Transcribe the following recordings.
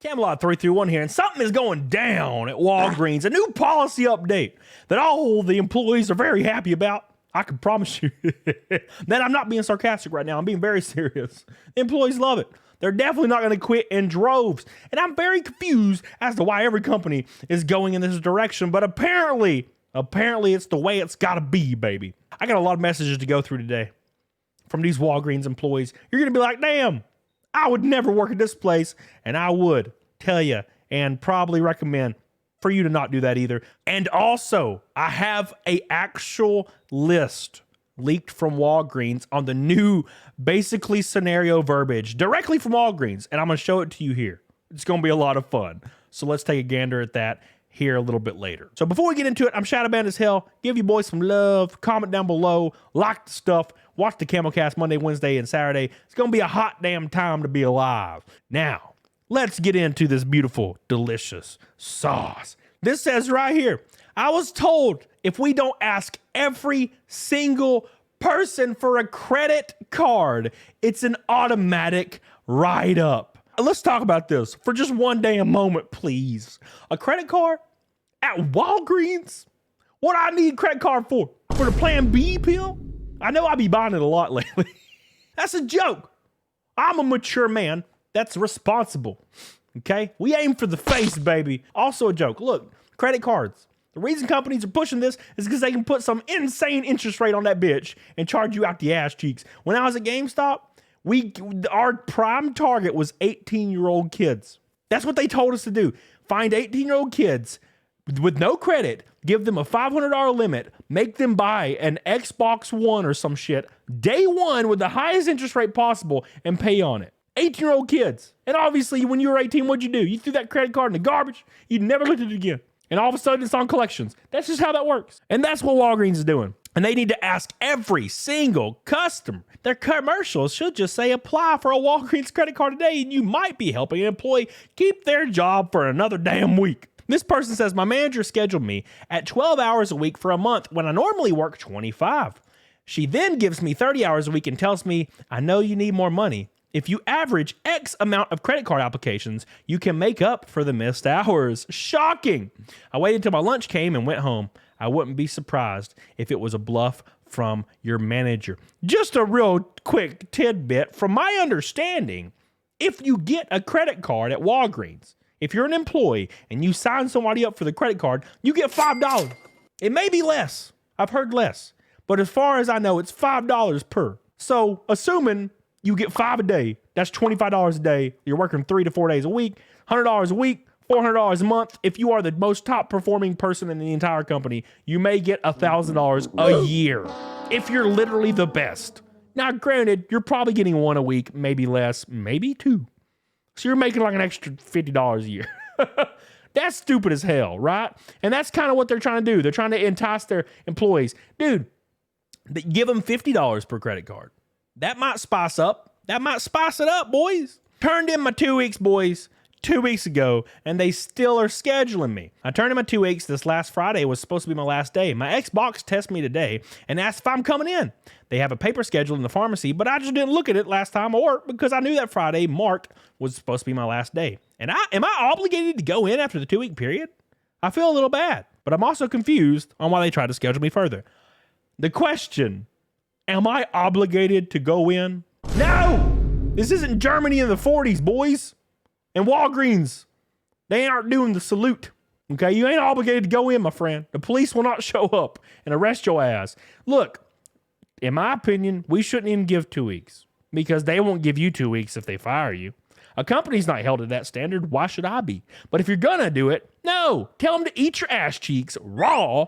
Camelot 331 here, and something is going down at Walgreens. A new policy update that all the employees are very happy about. I can promise you that I'm not being sarcastic right now. I'm being very serious. The employees love it. They're definitely not going to quit in droves. And I'm very confused as to why every company is going in this direction. But apparently it's the way it's got to be, baby. I got a lot of messages to go through today from these Walgreens employees. You're going to be like, damn, I would never work at this place. And I would tell you and probably recommend for you to not do that either. And also, I have a actual list leaked from Walgreens on the new basically scenario verbiage directly from Walgreens. And I'm going to show it to you here. It's going to be a lot of fun. So let's take a gander at that here a little bit later. So before we get into it, I'm Shadow Band as hell. Give you boys some love. Comment down below. Like the stuff. Watch the Camelcast Monday, Wednesday, and Saturday. It's going to be a hot damn time to be alive. Now, let's get into this beautiful, delicious sauce. This says right here, I was told if we don't ask every single person for a credit card, it's an automatic write-up. Let's talk about this for just one damn moment, please. A credit card at Walgreens? What I need a credit card for? For the Plan B pill? I know I be buying it a lot lately. That's a joke. I'm a mature man that's responsible. Okay? We aim for the face, baby. Also a joke. Look, credit cards. The reason companies are pushing this is because they can put some insane interest rate on that bitch and charge you out the ass cheeks. When I was at GameStop, our prime target was 18-year-old kids. That's what they told us to do. Find 18-year-old kids with no credit, give them a $500 limit, make them buy an Xbox One or some shit day one with the highest interest rate possible and pay on it. 18-year-old kids. And obviously, when you were 18, what'd you do? You threw that credit card in the garbage. You never looked at it again. And all of a sudden, it's on collections. That's just how that works. And that's what Walgreens is doing. And they need to ask every single customer. Their commercials should just say, apply for a Walgreens credit card today, and you might be helping an employee keep their job for another damn week. This person says, my manager scheduled me at 12 hours a week for a month when I normally work 25. She then gives me 30 hours a week and tells me, I know you need more money. If you average X amount of credit card applications, you can make up for the missed hours. Shocking. I waited till my lunch came and went home. I wouldn't be surprised if it was a bluff from your manager. Just a real quick tidbit. From my understanding, if you get a credit card at Walgreens, if you're an employee and you sign somebody up for the credit card, you get $5. It may be less. I've heard less. But as far as I know, it's $5 per. So assuming you get $5 a day, that's $25 a day. You're working 3 to 4 days a week, $100 a week, $400 a month. If you are the most top performing person in the entire company, you may get $1,000 a year if you're literally the best. Now, granted, you're probably getting one a week, maybe less, maybe two. So you're making like an extra $50 a year. That's stupid as hell, right? And that's kind of what they're trying to do. They're trying to entice their employees. Dude, give them $50 per credit card. That might spice up. That might spice it up, boys. Turned in my 2 weeks, boys, 2 weeks ago, and they still are scheduling me. I turned in my 2 weeks. This last Friday was supposed to be my last day. My Xbox texted me today and asked if I'm coming in. They have a paper schedule in the pharmacy, but I just didn't look at it last time or because I knew that Friday marked was supposed to be my last day. And am I obligated to go in after the 2 week period? I feel a little bad, but I'm also confused on why they tried to schedule me further. The question, am I obligated to go in? No! This isn't Germany in the 40s, boys. And Walgreens, they aren't doing the salute. Okay, you ain't obligated to go in, my friend. The police will not show up and arrest your ass. Look, in my opinion, we shouldn't even give 2 weeks because they won't give you 2 weeks if they fire you. A company's not held to that standard. Why should I be? But if you're gonna do it, no, tell them to eat your ass cheeks raw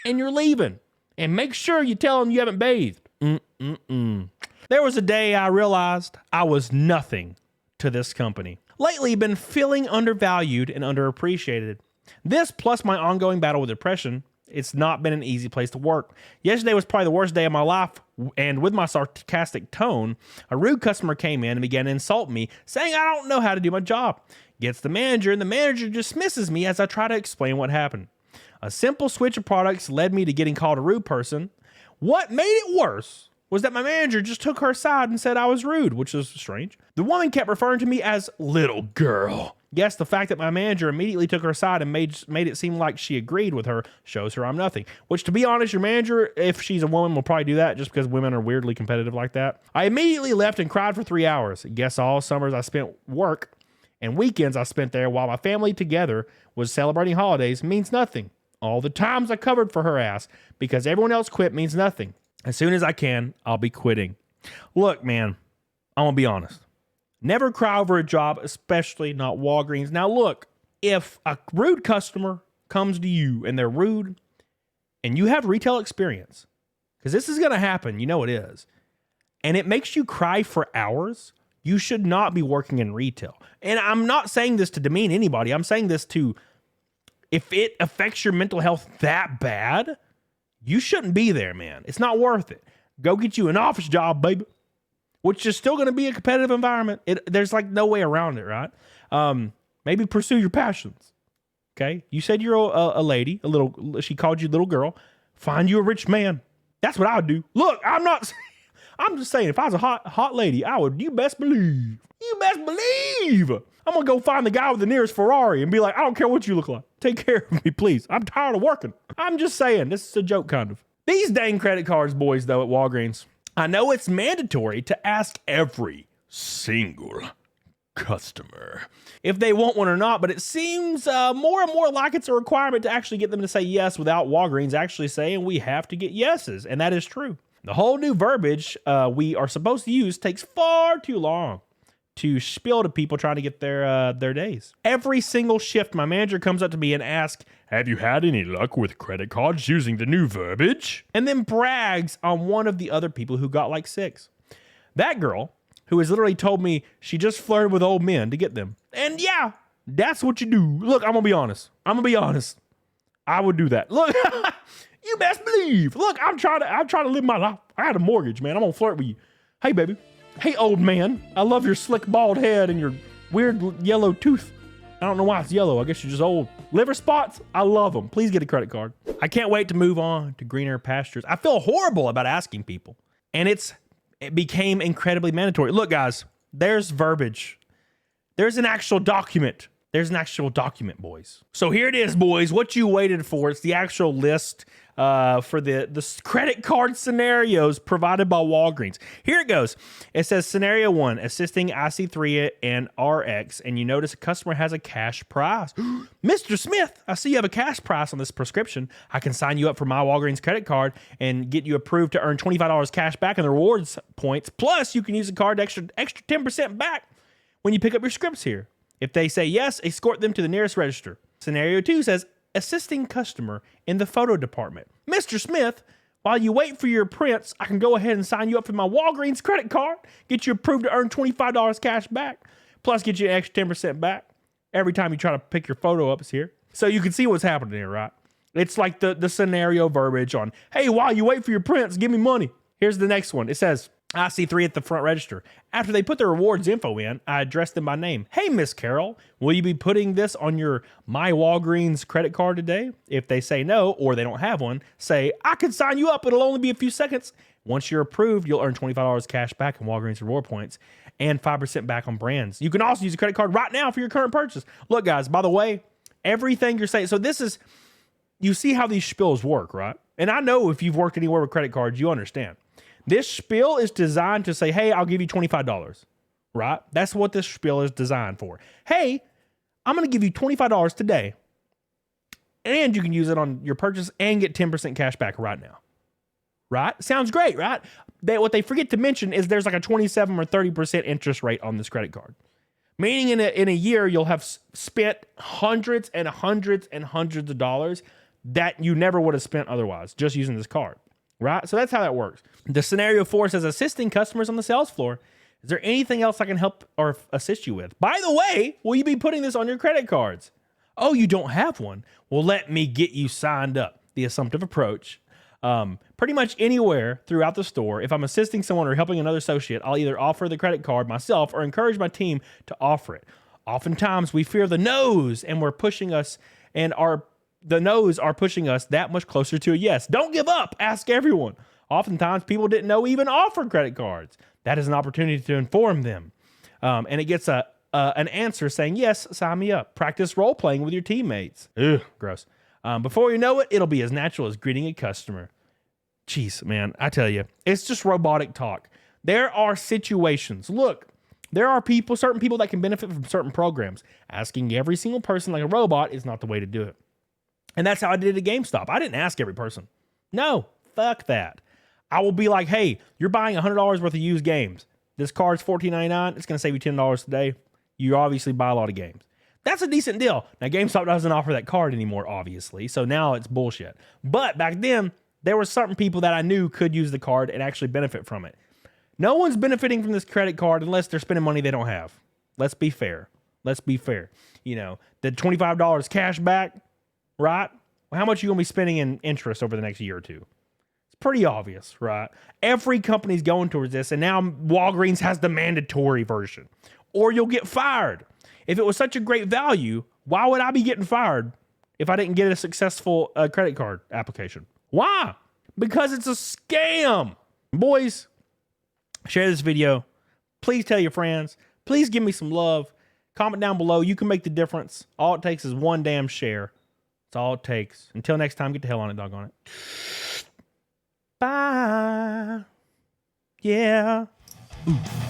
and you're leaving. And make sure you tell them you haven't bathed. There was a day I realized I was nothing to this company. Lately, been feeling undervalued and underappreciated. This, plus my ongoing battle with depression, it's not been an easy place to work. Yesterday was probably the worst day of my life, and with my sarcastic tone, a rude customer came in and began to insult me, saying I don't know how to do my job. Gets the manager, and the manager dismisses me as I try to explain what happened. A simple switch of products led me to getting called a rude person. What made it worse was that my manager just took her side and said I was rude, which is strange. The woman kept referring to me as little girl Yes, the fact that my manager immediately took her aside and made it seem like she agreed with her shows her I'm nothing. Which, to be honest, your manager, if she's a woman, will probably do that just because women are weirdly competitive like that. I immediately left and cried for 3 hours. Guess all summers I spent work and weekends I spent there while my family together was celebrating holidays means nothing. All the times I covered for her ass because everyone else quit means nothing. As soon as I can, I'll be quitting. Look, man, I'm going to be honest. Never cry over a job, especially not Walgreens. Now, look, if a rude customer comes to you and they're rude and you have retail experience, because this is going to happen, you know it is, and it makes you cry for hours, you should not be working in retail. And I'm not saying this to demean anybody. I'm saying this to, if it affects your mental health that bad, you shouldn't be there, man. It's not worth it. Go get you an office job, baby. Which is still going to be a competitive environment. There's like no way around it, right? Maybe pursue your passions. Okay, you said you're a lady, she called you little girl. Find you a rich man. That's what I would do. Look, I'm just saying, if I was a hot lady, you best believe, I'm going to go find the guy with the nearest Ferrari and be like, I don't care what you look like. Take care of me, please. I'm tired of working. I'm just saying, this is a joke kind of. These dang credit cards, boys, though, at Walgreens. I know it's mandatory to ask every single customer if they want one or not, but it seems more and more like it's a requirement to actually get them to say yes without Walgreens actually saying we have to get yeses, and that is true. The whole new verbiage we are supposed to use takes far too long to spill to people trying to get their days. Every single shift, my manager comes up to me and asks, have you had any luck with credit cards using the new verbiage? And then brags on one of the other people who got like 6. That girl, who has literally told me she just flirted with old men to get them. And yeah, that's what you do. Look, I'm gonna be honest. I would do that. Look, you best believe. Look, I'm trying to live my life. I had a mortgage, man. I'm gonna flirt with you. Hey, baby. Hey, old man. I love your slick bald head and your weird yellow tooth. I don't know why it's yellow. I guess you're just old. Liver spots, I love them. Please get a credit card. I can't wait to move on to greener pastures. I feel horrible about asking people. And it became incredibly mandatory. Look, guys, there's verbiage. There's an actual document. Boys. So here it is, boys. What you waited for. It's the actual list for the credit card scenarios provided by Walgreens. Here it goes. It says scenario 1, assisting IC3 and RX, and you notice a customer has a cash price. Mr. Smith, I see you have a cash price on this prescription. I can sign you up for my Walgreens credit card and get you approved to earn $25 cash back in the rewards points. Plus, you can use the card extra 10% back when you pick up your scripts here. If they say yes, escort them to the nearest register. Scenario 2 says, assisting customer in the photo department. Mr. Smith, while you wait for your prints, I can go ahead and sign you up for my Walgreens credit card, get you approved to earn $25 cash back, plus get you an extra 10% back every time you try to pick your photo up here. So you can see what's happening here, right? It's like the scenario verbiage on, hey, while you wait for your prints, give me money. Here's the next one. It says, I see 3 at the front register. After they put their rewards info in, I address them by name. Hey, Miss Carol, will you be putting this on your My Walgreens credit card today? If they say no, or they don't have one, say, I can sign you up. It'll only be a few seconds. Once you're approved, you'll earn $25 cash back in Walgreens reward points and 5% back on brands. You can also use a credit card right now for your current purchase. Look, guys, by the way, everything you're saying, so this is, you see how these spills work, right? And I know if you've worked anywhere with credit cards, you understand. This spiel is designed to say, hey, I'll give you $25, right? That's what this spiel is designed for. Hey, I'm going to give you $25 today, and you can use it on your purchase and get 10% cash back right now, right? Sounds great, right? What they forget to mention is there's like a 27 or 30% interest rate on this credit card, meaning in a year, you'll have spent hundreds and hundreds and hundreds of dollars that you never would have spent otherwise just using this card. Right? So that's how that works. The scenario 4 says assisting customers on the sales floor. Is there anything else I can help or assist you with? By the way, will you be putting this on your credit cards? Oh, you don't have one? Well, let me get you signed up. The assumptive approach. Pretty much anywhere throughout the store, if I'm assisting someone or helping another associate, I'll either offer the credit card myself or encourage my team to offer it. Oftentimes, we fear the no's and the no's are pushing us that much closer to a yes. Don't give up. Ask everyone. Oftentimes, people didn't know we even offer credit cards. That is an opportunity to inform them. And it gets an answer saying, yes, sign me up. Practice role playing with your teammates. Ugh, gross. Before you know it, it'll be as natural as greeting a customer. Jeez, man, I tell you, it's just robotic talk. There are situations. Look, there are people, certain people that can benefit from certain programs. Asking every single person like a robot is not the way to do it. And that's how I did it at GameStop. I didn't ask every person. No, fuck that. I will be like, hey, you're buying $100 worth of used games. This card's $14.99. It's going to save you $10 today. You obviously buy a lot of games. That's a decent deal. Now, GameStop doesn't offer that card anymore, obviously. So now it's bullshit. But back then, there were certain people that I knew could use the card and actually benefit from it. No one's benefiting from this credit card unless they're spending money they don't have. Let's be fair. Let's be fair. You know, the $25 cash back, right? Well, how much are you going to be spending in interest over the next year or two? It's pretty obvious, right? Every company's going towards this, and now Walgreens has the mandatory version. Or you'll get fired. If it was such a great value, why would I be getting fired if I didn't get a successful credit card application? Why? Because it's a scam. Boys, share this video. Please tell your friends. Please give me some love. Comment down below. You can make the difference. All it takes is one damn share. That's all it takes. Until next time, get the hell on it, doggone it. Bye. Yeah. Ooh.